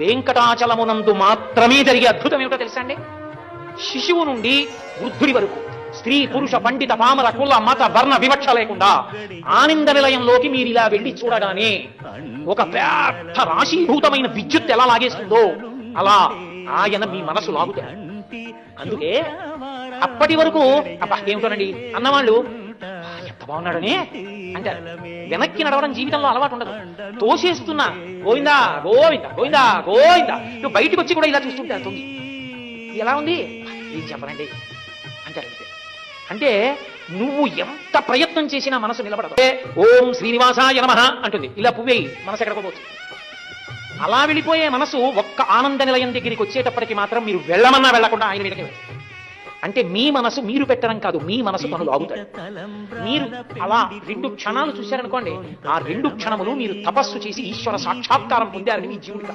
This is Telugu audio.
వెంకటాచలమునందు మాత్రమే జరిగే అద్భుతం ఏమిటో తెలుసా అండి? శిశువు నుండి వృద్ధుడి వరకు, స్త్రీ పురుష పండిత పామర కుల మత వర్ణ వివక్ష లేకుండా ఆనంద నిలయంలోకి మీరు ఇలా వెళ్ళి చూడగానే ఒక పెద్ద రాశీభూతమైన విద్యుత్ ఎలా లాగేస్తుందో అలా ఆయన మీ మనసు లాగుతాడు. అందుకే అప్పటి వరకు అబ్బా ఏమిటోనండి అన్నవాళ్ళు ఎంత బాగున్నాడని అంటారు. వెనక్కి నడవడం జీవితంలో అలవాటు ఉండదు. తోసేస్తున్నా గోవిందా గోవిందా గోవిందా గోవిందా, నువ్వు బయటకు వచ్చి కూడా ఇలా చూస్తుంటారు. తొంగి ఎలా ఉంది ఏం చెప్పనండి అంటారు. అంటే నువ్వు ఎంత ప్రయత్నం చేసినా మనసు నిలబడదు. ఓం శ్రీనివాసాయ నమః అంటుంది, ఇలా పువ్వేయి మనసు ఎక్కడికి పోతుంది. అలా వెళ్ళిపోయే మనసు ఒక్క ఆనంద నిలయం దగ్గరికి వచ్చేటప్పటికి మాత్రం మీరు వెళ్ళమన్నా వెళ్లకుండా ఆయన మీదకి వెళ్ళి, అంటే మీ మనసు మీరు పెట్టడం కాదు, మీ మనసు తను లాగుతాడు. మీరు అలా 2 క్షణాలు చూశారనుకోండి, ఆ 2 క్షణములు మీరు తపస్సు చేసి ఈశ్వర సాక్షాత్కారం పొందారని మీ జీవుడికి